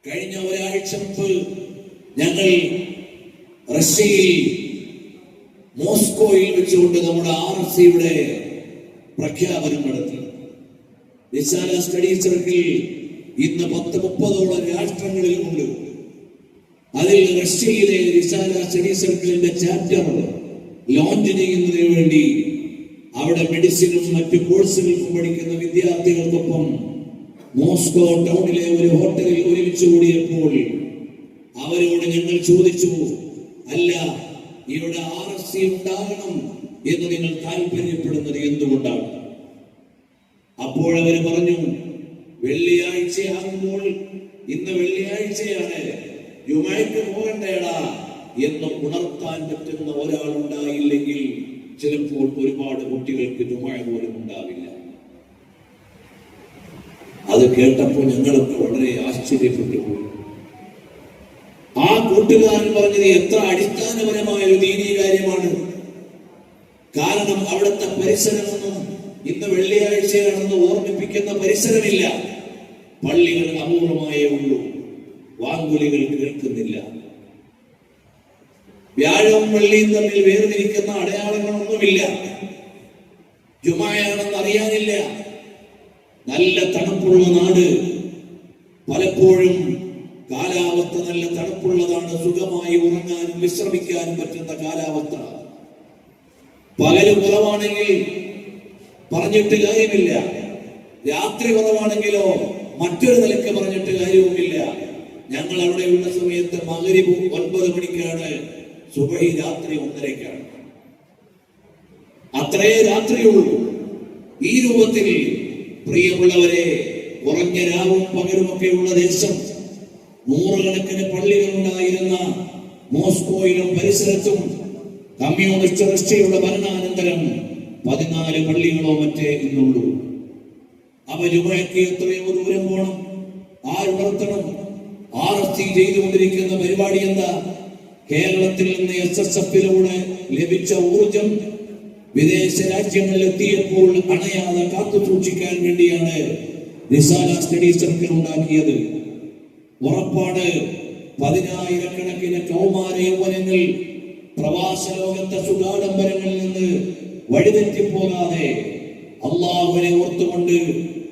കഴിഞ്ഞ ഒരാഴ്ച മുമ്പ് ഞങ്ങൾ റഷ്യയിൽ മോസ്കോയിൽ വെച്ചുകൊണ്ട് നമ്മുടെ RFCയുടെ പ്രഖ്യാപനം നടത്തി. റിസാല സ്റ്റഡി സർക്കിൾ ഇന്ന് 10-30ഓളം രാഷ്ട്രങ്ങളിൽ ഉണ്ട്. അതിൽ റഷ്യയിലെ റിസാല സ്റ്റഡി സർക്കിളിന്റെ ചാപ്റ്റർ ലോഞ്ച് ചെയ്യുന്നതിന് വേണ്ടി അവിടെ മെഡിസിനും മറ്റു കോഴ്സുകൾക്കും പഠിക്കുന്ന വിദ്യാർത്ഥികൾക്കൊപ്പം മോസ്കോ ടൗണിലെ ഒരു ഹോട്ടലിൽ ഒരുമിച്ച് കൂടിയപ്പോൾ അവരോട് ഞങ്ങൾ ചോദിച്ചു, അല്ല, ഇവിടെ RFC ഉണ്ടാകണം എന്ന് നിങ്ങൾ താല്പര്യപ്പെടുന്നത് എന്തുകൊണ്ടാണ്? അപ്പോൾ അവർ പറഞ്ഞു, വെള്ളിയാഴ്ചയാകുമ്പോൾ ഇന്ന് വെള്ളിയാഴ്ചയാണ്, ജുമയ്ക്ക് പോകണ്ടേടാ എന്ന് ഉണർത്താൻ പറ്റുന്ന ഒരാളുണ്ടായില്ലെങ്കിൽ ചിലപ്പോൾ ഒരുപാട് കുട്ടികൾക്ക് ജുമഅ പോലും ഉണ്ടാവില്ല. അത് കേട്ടപ്പോൾ ഞങ്ങളൊക്കെ വളരെ ആശ്ചര്യപ്പെട്ടു പോയി. ആ കൂട്ടുകാരൻ പറഞ്ഞത് എത്ര അടിസ്ഥാനപരമായ ഒരു ദീനീ കാര്യമാണ്. കാരണം അവിടുത്തെ പരിസരമൊന്നും ഇന്ന് വെള്ളിയാഴ്ചയാണെന്ന് ഓർമ്മിപ്പിക്കുന്ന പരിസരമില്ല. പള്ളികൾ അപൂർവമായേ ഉള്ളൂ, വാങ്കുലികൾ കേൾക്കുന്നില്ല. വ്യാഴവും വെള്ളിയും തമ്മിൽ വേർതിരിക്കുന്ന അടയാളങ്ങളൊന്നുമില്ല. ജുമഅയാണെന്ന് അറിയാനില്ല. നല്ല തണുപ്പുള്ള നാട്, പലപ്പോഴും കാലാവസ്ഥ നല്ല തണുപ്പുള്ളതാണ്, സുഖമായി ഉറങ്ങാനും വിശ്രമിക്കാനും പറ്റുന്ന കാലാവസ്ഥ. പകല് കുറവാണെങ്കിൽ പറഞ്ഞിട്ട് കാര്യമില്ല, രാത്രി കുറവാണെങ്കിലോ മറ്റൊരു നിലക്ക് പറഞ്ഞിട്ട് കാര്യവുമില്ല. ഞങ്ങൾ അവിടെയുള്ള സമയത്ത് മഗ്‌രിബ് 9 മണിക്കാണ്, സുബഹി രാത്രി 1:30-ക്കാണ്. അത്രേ രാത്രിയുള്ളൂ. ഈ രൂപത്തിൽ പ്രിയമുള്ളവരെ, കുറഞ്ഞ രാവും പകലുമൊക്കെയുള്ള ദേശം, നൂറുകണക്കിന് പള്ളികൾ ഉണ്ടായിരുന്ന മോസ്കോയിലും പരിസരത്തും കമ്മ്യൂണിസ്റ്റ് റഷ്യയുടെ ഭരണാനന്തരം 14 പള്ളികളോ മറ്റേ ഇന്നുള്ളൂ. അവ ജുമഅയ്ക്ക് എത്രയോ ദൂരം പോകണം, ആരുണർത്തണം? RFC ചെയ്തുകൊണ്ടിരിക്കുന്ന പരിപാടി എന്താ? കേരളത്തിൽ നിന്ന് SSFിലൂടെ ലഭിച്ച ഊർജം വിദേശ രാജ്യങ്ങളിൽ എത്തിയപ്പോൾ അണയാതെ കാത്തു സൂക്ഷിക്കാൻ വേണ്ടിയാണ് റിസാല സ്റ്റഡി സർക്കിൾ ഉണ്ടാക്കിയത്. ഉറപ്പാണ്, 10,000-കണക്കിന് കൗമാര യൗവനങ്ങൾ പ്രവാസ ലോകത്തെ സുഖാഡംബരങ്ങളിൽ നിന്ന് വഴിതെറ്റിപ്പോകാതെ അള്ളാഹുവിനെ ഓർത്തുകൊണ്ട്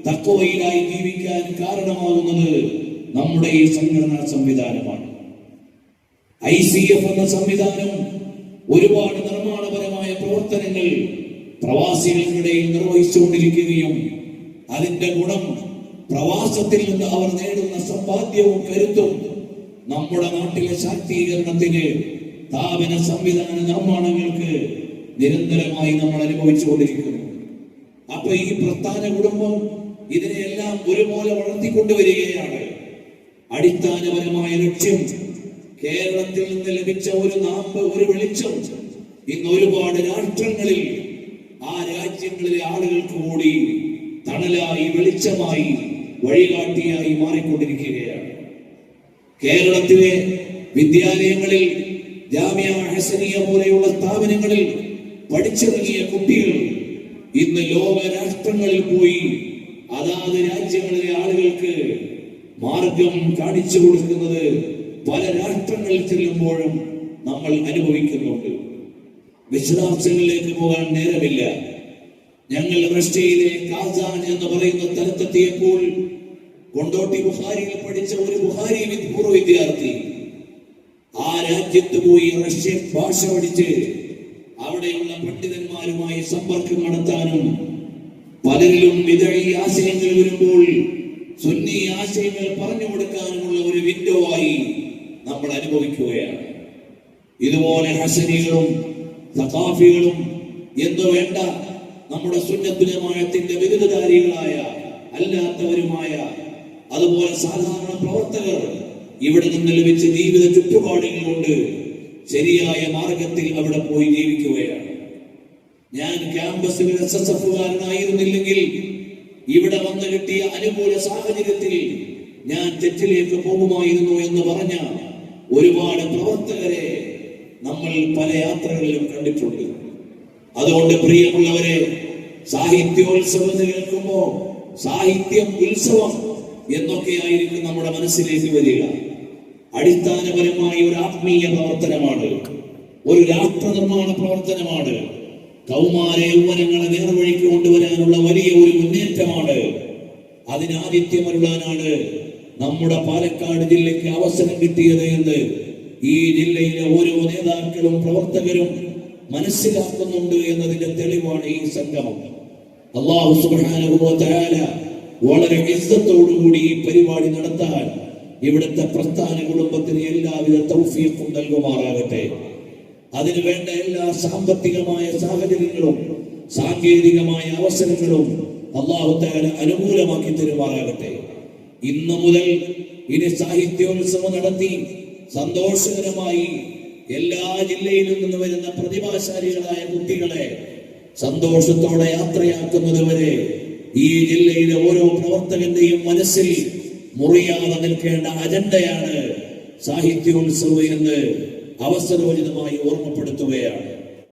തഖ്വയിലായി ജീവിക്കാൻ കാരണമാകുന്നത് നമ്മുടെ ഈ സംഘടനാ സംവിധാനമാണ്. ICF എന്ന സംവിധാനം ഒരുപാട് നിർമ്മാണപരമായ പ്രവർത്തനങ്ങൾ പ്രവാസികൾക്കിടയിൽ നിർവഹിച്ചുകൊണ്ടിരിക്കുകയും അതിന്റെ ഗുണം പ്രവാസത്തിൽ നിന്ന് അവർ നേടുന്ന സമ്പാദ്യവും കരുത്തും നമ്മുടെ നാട്ടിലെ ശാക്തീകരണത്തിന്, സ്ഥാപന സംവിധാന നിർമ്മാണങ്ങൾക്ക് നിരന്തരമായി നമ്മൾ അനുഭവിച്ചുകൊണ്ടിരിക്കുന്നു. അപ്പൊ ഈ പ്രസ്ഥാന കുടുംബം ഇതിനെയെല്ലാം ഒരുപോലെ വളർത്തിക്കൊണ്ടുവരികയാണ്. അടിസ്ഥാനപരമായ ലക്ഷ്യം കേരളത്തിൽ നിന്ന് ലഭിച്ച ഒരു നാമ്പ്, ഒരു വെളിച്ചം ഇന്ന് ഒരുപാട് രാഷ്ട്രങ്ങളിൽ, ആ രാജ്യങ്ങളിലെ ആളുകൾക്ക് കൂടി തണലായി, വെളിച്ചമായി, വഴികാട്ടിയായി മാറിക്കൊണ്ടിരിക്കുകയാണ്. കേരളത്തിലെ വിദ്യാലയങ്ങളിൽ, ജാമിഅ ഹസനിയ പോലെയുള്ള സ്ഥാപനങ്ങളിൽ പഠിച്ചിറങ്ങിയ കുട്ടികൾ ഇന്ന് ലോക രാഷ്ട്രങ്ങളിൽ പോയി അതാത് രാജ്യങ്ങളിലെ ആളുകൾക്ക് മാർഗം കാണിച്ചു കൊടുക്കുന്നത് പല രാഷ്ട്രങ്ങളിൽ ചെല്ലുമ്പോഴും നമ്മൾ അനുഭവിക്കുന്നുണ്ട്. വിശദാംശങ്ങളിലേക്ക് പോകാൻ നേരമില്ല. ഞങ്ങൾ റഷ്യയിലെ കാസാൻ എന്ന് പറയുന്ന സ്ഥലത്തെത്തിയപ്പോൾ കൊണ്ടോട്ടി ബുഖാരിയിൽ പഠിച്ച ഒരു ബുഖാരി പൂർവ്വ വിദ്യാർത്ഥി ആ രാജ്യത്ത് പോയി റഷ്യൻ ഭാഷ പഠിച്ച് അവിടെയുള്ള പണ്ഡിതന്മാരുമായി സമ്പർക്കം നടത്താനും പലരിലും വിദഈ ആശയങ്ങൾ വരുമ്പോൾ സുന്നി ആശയങ്ങൾ പറഞ്ഞു കൊടുക്കാനുമുള്ള ഒരു വിൻഡോ ആയി നമ്മൾ അനുഭവിക്കുകയാണ്. ഇതുപോലെ ഹസനികളും സഖാഫികളും എന്ന് വേണ്ട നമ്മുടെ സുന്നത്തുൽ ജമാഅത്തിന്റെ ബിരുദധാരികളായ അല്ലാത്തവരുമായ അതുപോലെ സാധാരണ പ്രവർത്തകർ ഇവിടെ നിന്ന് ലഭിച്ച ജീവിത ചുറ്റുപാടുകൾ കൊണ്ട് ശരിയായ മാർഗത്തിൽ അവിടെ പോയി ജീവിക്കുകയാണ്. ഞാൻ ക്യാമ്പസിൽ SSFകാരനായിരുന്നില്ലെങ്കിൽ ഇവിടെ വന്ന് കിട്ടിയ അനുകൂല സാഹചര്യത്തിൽ ഞാൻ തെറ്റിലേക്ക് പോകുമായിരുന്നു എന്ന് പറഞ്ഞ ഒരുപാട് പ്രവർത്തകരെ നമ്മൾ പല യാത്രകളിലും കണ്ടിട്ടുണ്ട്. അതുകൊണ്ട് പ്രിയമുള്ളവരെ, സാഹിത്യോത്സവം കേൾക്കുമ്പോ സാഹിത്യം, ഉത്സവം എന്നൊക്കെയായിരിക്കും നമ്മുടെ മനസ്സിലേക്ക് വരിക. അടിസ്ഥാനപരമായ ഒരു ആത്മീയ പ്രവർത്തനമാണ്, ഒരു രാഷ്ട്ര നിർമ്മാണ പ്രവർത്തനമാണ്, കൗമാര യൗവനങ്ങളെ നേർവഴിക്ക് കൊണ്ടുവരാനുള്ള വലിയ ഒരു മുന്നേറ്റമാണ്. അതിനാതിഥ്യമരുളാനാണ് നമ്മുടെ പാലക്കാട് ജില്ലയ്ക്ക് അവസരം കിട്ടിയത് എന്ന് ഈ ജില്ലയിലെ ഓരോ നേതാക്കളും പ്രവർത്തകരും മനസ്സിലാക്കുന്നുണ്ട് എന്നതിന്റെ തെളിവാണ് ഈ സംഗമം. അല്ലാഹു സുബ്ഹാനഹു വ തആല വളരെ ഇസ്സത്തോടുകൂടി ഈ പരിപാടി നടത്താൻ ഇവിടുത്തെ പ്രസ്ഥാന കുടുംബത്തിന് എല്ലാവിധ തൗഫീഖും നൽകുമാറാകട്ടെ. അതിനു വേണ്ട എല്ലാ സാമ്പത്തികമായ സാഹചര്യങ്ങളും സാങ്കേതികമായ അവസരങ്ങളും അല്ലാഹു തആല അനുകൂലമാക്കി തരുമാറാകട്ടെ. ഇന്നു മുതൽ ഇനി സാഹിത്യോത്സവം നടത്തി സന്തോഷകരമായി എല്ലാ ജില്ലയിലും നിന്ന് വരുന്ന പ്രതിഭാശാലികളായ കുട്ടികളെ സന്തോഷത്തോടെ യാത്രയാക്കുന്നത് വരെ ഈ ജില്ലയിലെ ഓരോ പ്രവർത്തകന്റെയും മനസ്സിൽ മുറിയാതെ നിൽക്കേണ്ട അജണ്ടയാണ് സാഹിത്യോത്സവം എന്ന് അവസരോചിതമായി ഓർമ്മപ്പെടുത്തുകയാണ്.